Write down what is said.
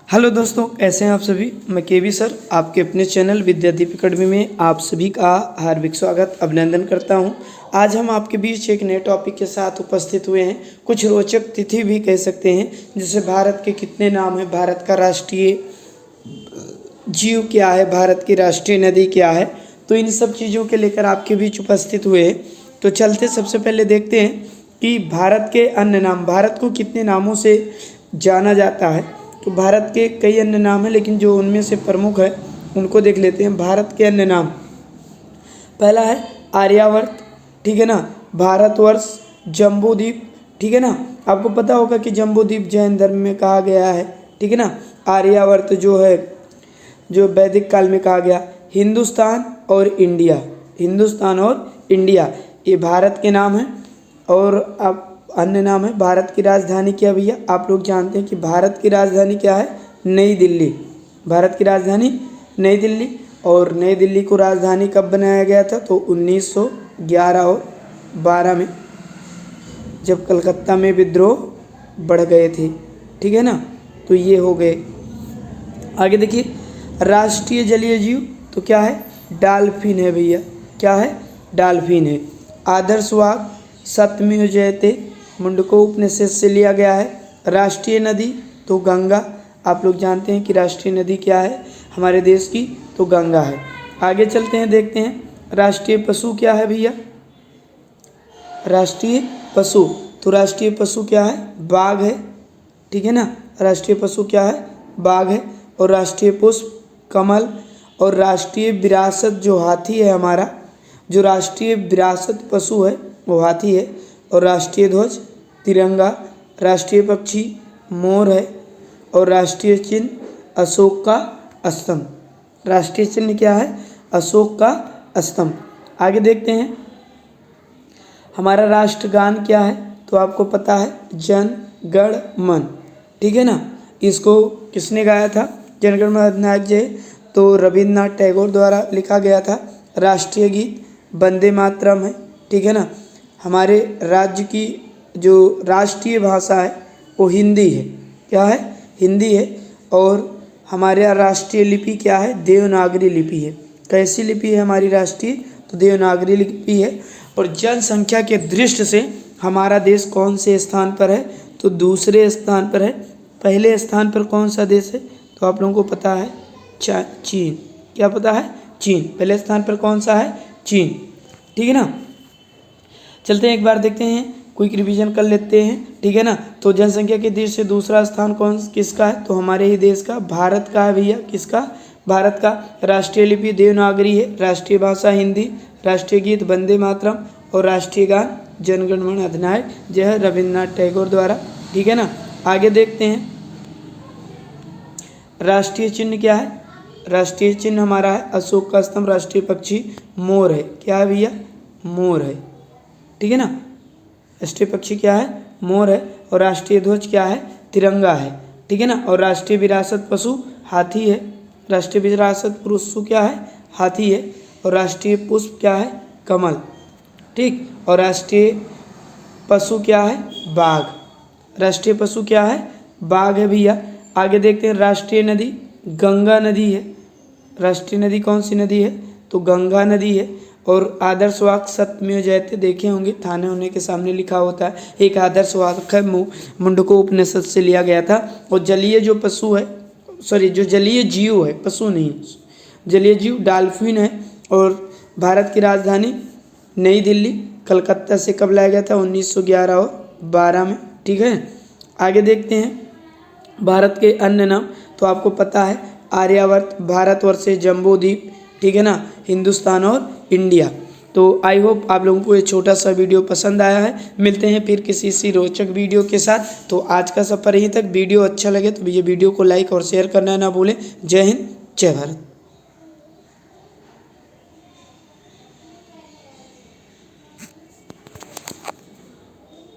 Hello दोस्तों, कैसे हैं आप सभी। मैं केवी सर आपके अपने चैनल विद्यादीप अकेडमी में आप सभी का हार्दिक स्वागत अभिनंदन करता हूं। आज हम आपके बीच एक नए टॉपिक के साथ उपस्थित हुए हैं। कुछ रोचक तिथि भी कह सकते हैं, जैसे भारत के कितने नाम हैं, भारत का राष्ट्रीय जीव क्या है, भारत की राष्ट्रीय नदी क्या है, तो इन सब चीज़ों के लेकर आपके बीच उपस्थित हुए हैं। तो चलते सबसे पहले देखते हैं कि भारत के अन्य नाम, भारत को कितने नामों से जाना जाता है। तो भारत के कई अन्य नाम हैं, लेकिन जो उनमें से प्रमुख है उनको देख लेते हैं। भारत के अन्य नाम, पहला है आर्यावर्त, ठीक है ना, भारतवर्ष, जम्बूद्वीप, ठीक है ना। आपको पता होगा कि जम्बूद्वीप जैन धर्म में कहा गया है, ठीक है ना। आर्यावर्त जो है, जो वैदिक काल में कहा गया। हिंदुस्तान और इंडिया, हिंदुस्तान और इंडिया ये भारत के नाम हैं। और अब अन्य नाम है, भारत की राजधानी क्या भैया, आप लोग जानते हैं कि भारत की राजधानी क्या है, नई दिल्ली। भारत की राजधानी नई दिल्ली। और नई दिल्ली को राजधानी कब बनाया गया था, तो 1911 और 12 में, जब कलकत्ता में विद्रोह बढ़ गए थे, ठीक है ना। तो ये हो गए। आगे देखिए, राष्ट्रीय जलीय जीव तो क्या है, डाल्फिन है भैया, क्या है, डाल्फिन है। आदर्श वाघ, सत्यमेव जयते, मुंडको उपनिषद से लिया गया है। राष्ट्रीय नदी तो गंगा, आप लोग जानते हैं कि राष्ट्रीय नदी क्या है हमारे देश की, तो गंगा है। आगे चलते हैं, देखते हैं राष्ट्रीय पशु क्या है भैया। राष्ट्रीय पशु, तो राष्ट्रीय पशु क्या है, बाघ है, ठीक है ना। राष्ट्रीय पशु क्या है, बाघ है। और राष्ट्रीय पुष्प कमल। और राष्ट्रीय विरासत जो हाथी है हमारा, जो राष्ट्रीय विरासत पशु है वो हाथी है। और राष्ट्रीय ध्वज तिरंगा। राष्ट्रीय पक्षी मोर है। और राष्ट्रीय चिन्ह अशोक का स्तंभ। राष्ट्रीय चिन्ह क्या है, अशोक का स्तंभ। आगे देखते हैं, हमारा राष्ट्रगान क्या है, तो आपको पता है जन गण मन, ठीक है ना। इसको किसने गाया था, जन गण मन अधिनायक जय, तो रविन्द्रनाथ टैगोर द्वारा लिखा गया था। राष्ट्रीय गीत वंदे मातरम है, ठीक है ना। हमारे राज्य की जो राष्ट्रीय भाषा है वो हिंदी है, क्या है, हिंदी है। और हमारे यहाँ राष्ट्रीय लिपि क्या है, देवनागरी लिपि है। कैसी लिपि है हमारी राष्ट्रीय, तो देवनागरी लिपि है। और जनसंख्या के दृष्टि से हमारा देश कौन से स्थान पर है, तो दूसरे स्थान पर है। पहले स्थान पर कौन सा देश है, तो आप लोगों को पता है चीन, क्या पता है, चीन। पहले स्थान पर कौन सा है, चीन, ठीक है ना। चलते हैं एक बार देखते हैं, क्विक रिवीजन कर लेते हैं, ठीक है ना। तो जनसंख्या के दृष्टि से दूसरा स्थान किसका है, तो हमारे ही देश का, भारत का है भैया। किसका, भारत का। राष्ट्रीय लिपि देवनागरी है। राष्ट्रीय भाषा हिंदी। राष्ट्रीय गीत वंदे मातरम। और राष्ट्रीय गान जन गण मन अधिनायक जय है, रविन्द्रनाथ टैगोर द्वारा, ठीक है ना। आगे देखते हैं, राष्ट्रीय चिन्ह क्या है, राष्ट्रीय चिन्ह हमारा है अशोक का स्तंभ। राष्ट्रीय पक्षी मोर है, क्या है भैया, मोर है, ठीक है ना। राष्ट्रीय पक्षी क्या है, मोर है। और राष्ट्रीय ध्वज क्या है, तिरंगा है, ठीक है ना। और राष्ट्रीय विरासत पशु हाथी है। राष्ट्रीय विरासत पशु क्या है, हाथी है। और राष्ट्रीय पुष्प क्या है, कमल, ठीक। और राष्ट्रीय पशु क्या है, बाघ। राष्ट्रीय पशु क्या है, बाघ है भैया। आगे देखते हैं, राष्ट्रीय नदी गंगा नदी है। राष्ट्रीय नदी कौन सी नदी है, तो गंगा नदी है। और आदर्श वाक्य सत्यमेव जयते, देखे होंगे थाने होने के सामने लिखा होता है। एक आदर्श वाक्य है, मुंडको उपनिषद से लिया गया था। और जलीय जो पशु है, सॉरी जो जलीय जीव है, पशु नहीं, जलीय जीव डाल्फिन है। और भारत की राजधानी नई दिल्ली। कलकत्ता से कब लाया गया था, 1911 और 12 में, ठीक है। आगे देखते हैं भारत के अन्य नाम, तो आपको पता है आर्यावर्त, भारतवर्ष, जम्बूद्वीप, ठीक है ना, हिंदुस्तान और इंडिया। तो आई होप आप लोगों को ये छोटा सा वीडियो पसंद आया है। मिलते हैं फिर किसी सी रोचक वीडियो के साथ। तो आज का सफ़र यहीं तक। वीडियो अच्छा लगे तो ये वीडियो को लाइक और शेयर करना ना भूलें। जय हिंद, जय भारत।